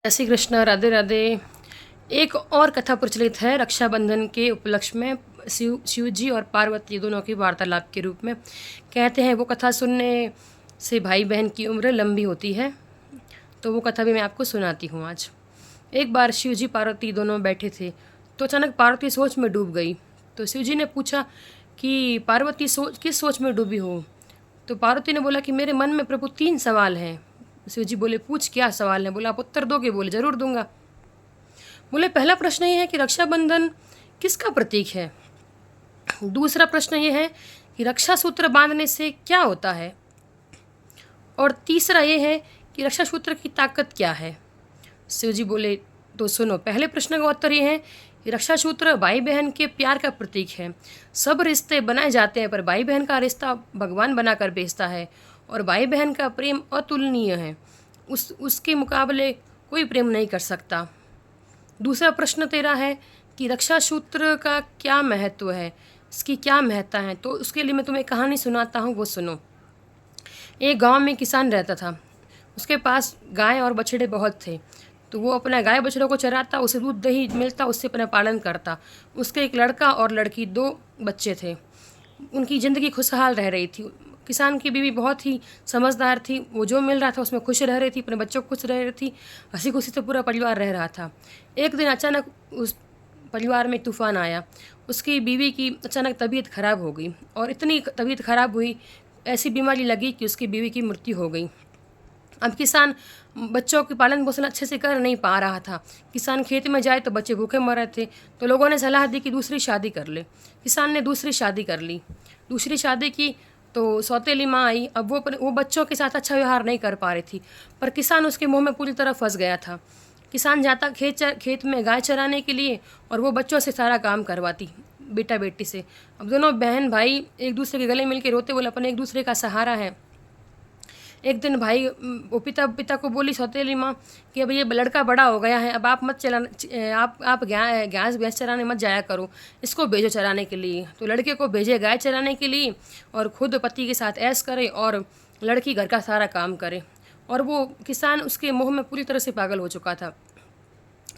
जय श्री कृष्ण, राधे राधे। एक और कथा प्रचलित है रक्षाबंधन के उपलक्ष्य में शिव जी और पार्वती दोनों की वार्तालाप के रूप में। कहते हैं वो कथा सुनने से भाई बहन की उम्र लंबी होती है। तो वो कथा भी मैं आपको सुनाती हूँ आज। एक बार शिव जी पार्वती दोनों बैठे थे तो अचानक पार्वती सोच में डूब गई। तो शिव जी ने पूछा कि पार्वती किस सोच में डूबी हो। तो पार्वती ने बोला कि मेरे मन में प्रभु 3 सवाल हैं। शिव जी बोले पूछ क्या सवाल है। बोला आप उत्तर दोगे। बोले जरूर दूंगा। बोले पहला प्रश्न ये है कि रक्षाबंधन किसका प्रतीक है। दूसरा प्रश्न ये है कि रक्षा सूत्र बांधने से क्या होता है। और तीसरा ये है कि रक्षा सूत्र की ताकत क्या है। शिव जी बोले तो सुनो, पहले प्रश्न का उत्तर ये है कि रक्षा सूत्र भाई बहन के प्यार का प्रतीक है। सब रिश्ते बनाए जाते हैं पर भाई बहन का रिश्ता भगवान बनाकर भेजता है और भाई बहन का प्रेम अतुलनीय है। उसके मुकाबले कोई प्रेम नहीं कर सकता। दूसरा प्रश्न तेरा है कि रक्षा सूत्र का क्या महत्व है, इसकी क्या महत्ता है। तो उसके लिए मैं तुम्हें कहानी सुनाता हूँ, वो सुनो। एक गांव में किसान रहता था। उसके पास गाय और बछड़े बहुत थे। तो वो अपना गाय बछड़ों को चराता, उसे दूध दही मिलता, उससे अपना पालन करता। उसके एक लड़का और लड़की, 2 बच्चे थे। उनकी ज़िंदगी खुशहाल रह रही थी। किसान की बीवी बहुत ही समझदार थी। वो जो मिल रहा था उसमें खुश रह रही थी, अपने बच्चों को खुश रह रही थी, हंसी खुशी से पूरा परिवार रह रहा था। एक दिन अचानक उस परिवार में तूफान आया। उसकी बीवी की अचानक तबीयत खराब हो गई और इतनी तबीयत खराब हुई, ऐसी बीमारी लगी कि उसकी बीवी की मृत्यु हो गई। अब किसान बच्चों के पालन पोषण अच्छे से कर नहीं पा रहा था। किसान खेत में जाए तो बच्चे भूखे मर रहे थे। तो लोगों ने सलाह दी कि दूसरी शादी कर ले। किसान ने दूसरी शादी कर ली। दूसरी शादी की तो सौतेली माँ आई। अब वो बच्चों के साथ अच्छा व्यवहार नहीं कर पा रही थी, पर किसान उसके मुंह में पूरी तरह फंस गया था। किसान जाता खेत में गाय चराने के लिए और वो बच्चों से सारा काम करवाती, बेटा बेटी से। अब दोनों बहन भाई एक दूसरे के गले मिल के रोते बोले अपन एक दूसरे का सहारा है। एक दिन भाई वो पिता को बोली सौतेली माँ कि अब ये लड़का बड़ा हो गया है, अब आप मत चलाना, आप घास भैंस चराने मत जाया करो, इसको भेजो चराने के लिए। तो लड़के को भेजे गाय चराने के लिए और खुद पति के साथ ऐश करे और लड़की घर का सारा काम करे। और वो किसान उसके मोह में पूरी तरह से पागल हो चुका था।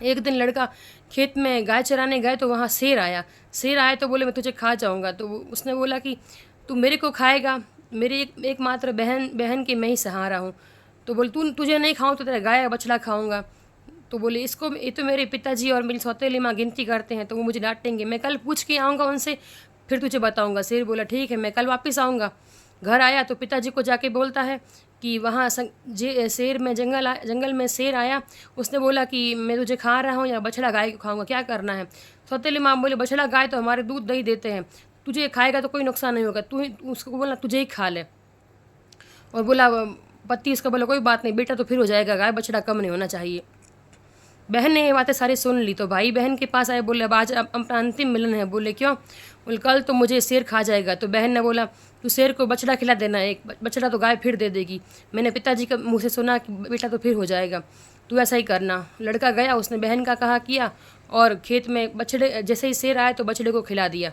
एक दिन लड़का खेत में गाय चराने गए तो वहाँ शेर आया तो बोले मैं तुझे खा जाऊँगा। तो उसने बोला कि तू मेरे को खाएगा, मेरी एकमात्र बहन के मैं ही सहारा हूँ। तो बोले तुझे नहीं खाऊँ तो तेरा गाय बछड़ा खाऊंगा। तो बोले इसको ये तो मेरे पिताजी और मेरी सौतेली माँ गिनती करते हैं तो वो मुझे डांटेंगे, मैं कल पूछ के आऊँगा उनसे, फिर तुझे बताऊँगा। शेर बोला ठीक है, मैं कल वापस आऊँगा। घर आया तो पिताजी को जाके बोलता है कि वहाँ शेर में जंगल में शेर आया। उसने बोला कि मैं तुझे खा रहा हूँ या बछड़ा गाय को खाऊंगा, क्या करना है। सौतेली माँ बोले बछड़ा गाय तो हमारे दूध दही देते हैं, तुझे खाएगा तो कोई नुकसान नहीं होगा, उसको बोला तुझे ही खा ले। और बोला पति उसका बोला कोई बात नहीं बेटा, तो फिर हो जाएगा, गाय बछड़ा कम नहीं होना चाहिए। बहन ने ये बातें सारी सुन ली तो भाई बहन के पास आए, बोले अब आज अपना अंतिम मिलन है। बोले क्यों। बोले कल तो मुझे शेर खा जाएगा। तो बहन ने बोला तू शेर को बछड़ा खिला देना, एक बछड़ा तो गाय फिर दे देगी, मैंने पिताजी का मुँह से सुना कि बेटा तो फिर हो जाएगा, तू ऐसा ही करना। लड़का गया, उसने बहन का कहा किया और खेत में बछड़े जैसे ही शेर आया तो बछड़े को खिला दिया।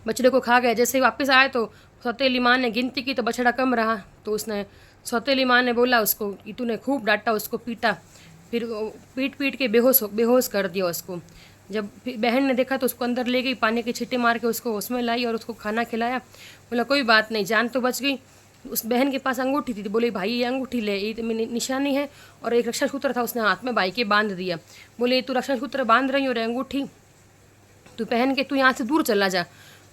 बछड़े को खा गए। जैसे ही वापस आए तो सौतेली माँ ने गिनती की तो बछड़ा कम रहा। तो उसने सौतेली माँ ने बोला उसको कि तूने खूब डांटा, उसको पीटा, फिर पीट के बेहोश कर दिया उसको। जब बहन ने देखा तो उसको अंदर ले गई, पानी के छींटे मार के उसको उसमें लाई और उसको खाना खिलाया। बोला कोई बात नहीं, जान तो बच गई। उस बहन के पास अंगूठी थी, बोले भाई ये अंगूठी ले, ये तो मेरी निशानी है। और एक रक्षा सूत्र था, उसने हाथ में भाई के बांध दिया। बोले तू रक्षा सूत्र बांध रही और अंगूठी तू पहन के तू यहाँ से दूर चला जा।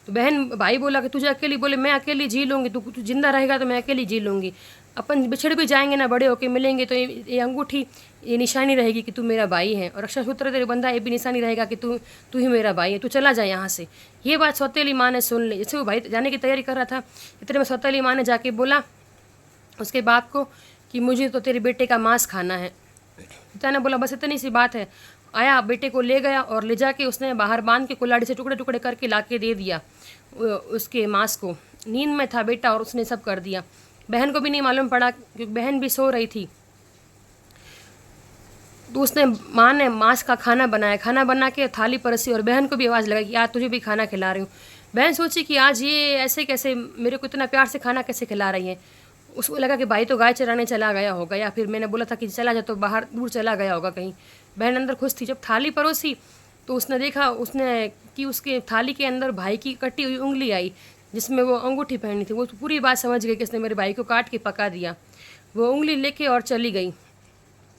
तो भाई बोला कि तुझे अकेली, बोले मैं अकेली जी लूँगी, तू जिंदा रहेगा तो मैं अकेली जी लूँगी, अपन बिछड़ भी जाएंगे ना, बड़े होके मिलेंगे तो ये अंगूठी ये निशानी रहेगी कि तू मेरा भाई है, और रक्षा सूत्र तेरे बंधा ये भी निशानी रहेगा कि तू ही मेरा भाई है, तू चला जा यहाँ से। ये बात सौतेली माँ ने सुन ली। जैसे वो भाई जाने की तैयारी कर रहा था, इतने में सौतेली माँ ने जाके बोला उसके बाप को कि मुझे तो तेरे बेटे का मांस खाना है। पिता ने बोला बस इतनी सी बात है। आया, बेटे को ले गया और ले जाके उसने बाहर बांध के कुल्हाड़ी से टुकड़े टुकड़े करके लाके दे दिया उसके मांस को। नींद में था बेटा और उसने सब कर दिया। बहन को भी नहीं मालूम पड़ा क्योंकि बहन भी सो रही थी। तो उसने माँ ने मांस का खाना बनाया, खाना बना के थाली परसी और बहन को भी आवाज़ लगाई कि यार तुझे भी खाना खिला रही हूँ। बहन सोची कि आज ये ऐसे कैसे मेरे को इतना प्यार से खाना कैसे खिला रही है। उसको लगा कि भाई तो गाय चराने चला गया होगा, या फिर मैंने बोला था कि चला जा तो बाहर दूर चला गया होगा कहीं। बहन अंदर खुश थी। जब थाली परोसी तो उसने देखा कि उसके थाली के अंदर भाई की कटी हुई उंगली आई, जिसमें वो अंगूठी पहनी थी। वो तो पूरी बात समझ गई कि इसने मेरे भाई को काट के पका दिया। वो उंगली लेके और चली गई।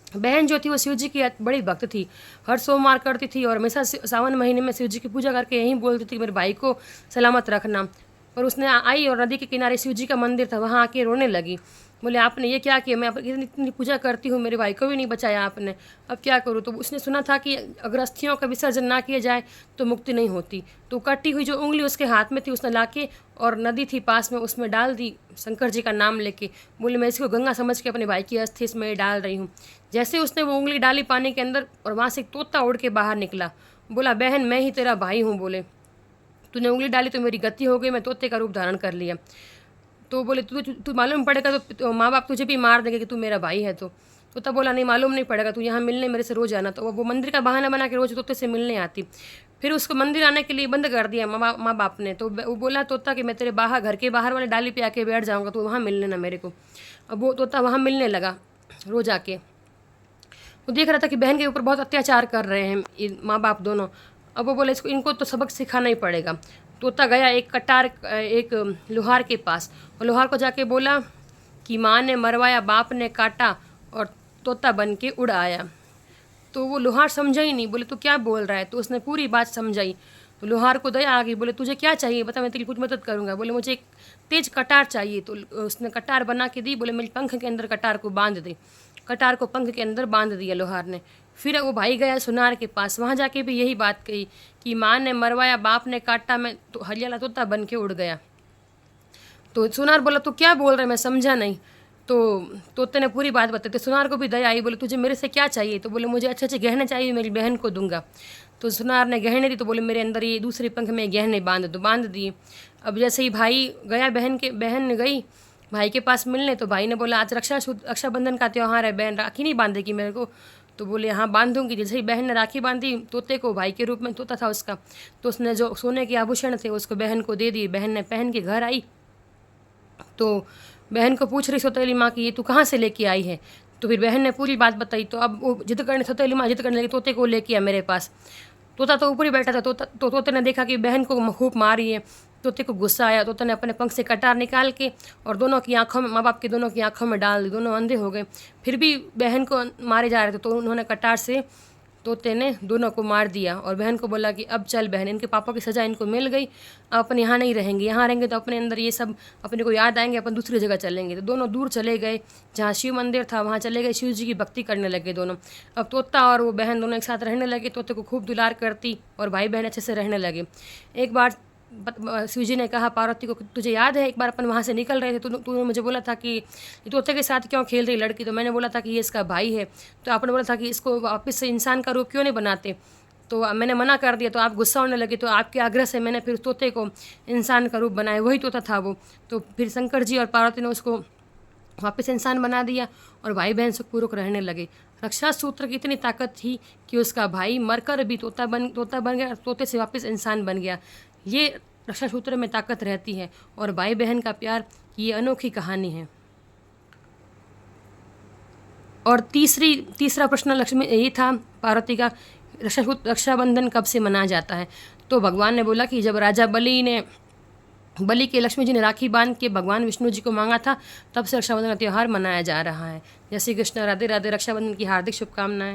बहन जो थी वो शिव जी की बड़ी भक्त थी, हर सोमवार करती थी और हमेशा सावन महीने में शिव जी की पूजा करके यहीं बोलती थी मेरे भाई को सलामत रखना। पर उसने आई और नदी के किनारे शिव जी का मंदिर था, वहाँ आके रोने लगी। बोले आपने ये क्या किया, मैं इतनी पूजा करती हूँ, मेरे भाई को भी नहीं बचाया आपने, अब क्या करूँ। तो उसने सुना था कि अगर अस्थियों का विसर्जन ना किया जाए तो मुक्ति नहीं होती। तो कटी हुई जो उंगली उसके हाथ में थी उसने लाके और नदी थी पास में उसमें डाल दी, शंकर जी का नाम लेके। बोले मैं इसको गंगा समझ के अपने भाई की अस्थि इसमें डाल रही हूँ। जैसे उसने वो उंगली डाली पानी के अंदर और वहाँ से एक तोता उड़ के बाहर निकला। बोला बहन मैं ही तेरा भाई हूँ। बोले तूने उंगली डाली तो मेरी गति हो गई, मैं तोते का रूप धारण कर लिया। तो बोले तू मालूम पड़ेगा तो माँ बाप तुझे भी मार देंगे कि तू मेरा भाई है। तो तब बोला नहीं मालूम नहीं पड़ेगा, तू यहाँ मिलने मेरे से रोज़ आना। तो वो मंदिर का बहाना बना के रोज़ तोते से मिलने आती। फिर उसको मंदिर आने के लिए बंद कर दिया माँ बाप ने। तो वो बोला तोता कि मैं तेरे बाहर घर के बाहर वाले डाली पे आके बैठ जाऊँगा, तो वहाँ मिल लेना मेरे को। अब वो तोता वहाँ मिलने लगा रोज़ आके। वो देख रहा था कि बहन के ऊपर बहुत अत्याचार कर रहे हैं माँ बाप दोनों। अब वो बोले इनको तो सबक सिखाना ही पड़ेगा। तोता गया एक लोहार के पास और लोहार को जाके बोला कि माँ ने मरवाया बाप ने काटा और तोता बन के उड़ आया। तो वो लोहार समझा ही नहीं। बोले तू क्या बोल रहा है। तो उसने पूरी बात समझाई। तो लोहार को दया आ गई। बोले तुझे क्या चाहिए बता, मैं तेरी कुछ मदद करूँगा। बोले मुझे एक तेज कटार चाहिए। तो उसने कटार बना के दी। बोले मेरे पंख के अंदर कटार को बांध दे। कटार को पंख के अंदर बांध दिया लोहार ने। फिर वो भाई गया सुनार के पास, वहाँ जाके भी यही बात कही कि माँ ने मरवाया बाप ने काटा, मैं तो हरियाला तोता बन के उड़ गया। तो सुनार बोला तू क्या बोल रहा है, मैं समझा नहीं। तो तोते ने पूरी बात बताई। तो सुनार को भी दया आई। बोले तुझे मेरे से क्या चाहिए। तो बोले मुझे अच्छे अच्छे गहने चाहिए, मेरी बहन को दूंगा। तो सुनार ने गहने दी। तो बोले मेरे अंदर ये दूसरे पंख में गहने बांध दो। बांध दिए। अब जैसे ही भाई गया बहन गई भाई के पास मिलने, तो भाई ने बोला आज रक्षाबंधन का त्यौहार है, बहन राखी नहीं बांधेगी मेरे को। तो बोले हाँ बांधूंगी। जैसे ही बहन ने राखी बांधी तोते को, भाई के रूप में तोता था उसका, तो उसने जो सोने के आभूषण थे उसको बहन को दे दिए। बहन ने पहन के घर आई। तो बहन को पूछ रही सौतेली माँ कि ये तू कहाँ से लेके आई है। तो फिर बहन ने पूरी बात बताई। तो अब वो सौतेली माँ जिद करने लगी, तोते को लेके आ मेरे पास। तोता तो ऊपर ही बैठा था। तोते ने देखा कि बहन को खूब मारी है। तोते को गुस्सा आया। तोते ने अपने पंख से कटार निकाल के और दोनों की आंखों में, माँ बाप की दोनों की आंखों में डाल दी। दोनों अंधे हो गए। फिर भी बहन को मारे जा रहे थे, तो उन्होंने कटार से तोते ने दोनों को मार दिया और बहन को बोला कि अब चल बहन, इनके पापा की सज़ा इनको मिल गई, अपन यहाँ नहीं रहेंगे। यहाँ रहेंगे तो अपने अंदर ये सब अपने को याद आएंगे, अपन दूसरी जगह चलेंगे। तो दोनों दूर चले गए, जहाँ शिव मंदिर था वहाँ चले गए। शिव जी की भक्ति करने लगे दोनों। अब तोता और वो बहन दोनों एक साथ रहने लगे। तोते को खूब दुलार करती और भाई बहन अच्छे से रहने लगे। एक बार शिव जी ने कहा पार्वती को, तुझे याद है एक बार अपन वहाँ से निकल रहे थे, तूने मुझे बोला था कि तोते के साथ क्यों खेल रही लड़की। तो मैंने बोला था कि ये इसका भाई है। तो आपने बोला था कि इसको वापस से इंसान का रूप क्यों नहीं बनाते। तो मैंने मना कर दिया। तो आप गुस्सा होने लगे। तो आपके आग्रह से मैंने फिर तोते को इंसान का रूप बनाया, वही तोता था वो। तो फिर शंकर जी और पार्वती ने उसको वापस इंसान बना दिया और भाई बहन सुखपूर्वक रहने लगे। रक्षा सूत्र की इतनी ताकत थी कि उसका भाई मरकर भी तोता बन गया, तोते से वापस इंसान बन गया। ये रक्षा सूत्र में ताकत रहती है और भाई बहन का प्यार की ये अनोखी कहानी है। और तीसरा प्रश्न लक्ष्मी ये था पार्वती का, रक्षाबंधन कब से मनाया जाता है। तो भगवान ने बोला कि जब राजा बलि के लक्ष्मी जी ने राखी बांध के भगवान विष्णु जी को मांगा था, तब से रक्षाबंधन का त्यौहार मनाया जा रहा है। जय श्री कृष्ण, राधे राधे। रक्षाबंधन की हार्दिक शुभकामनाएं।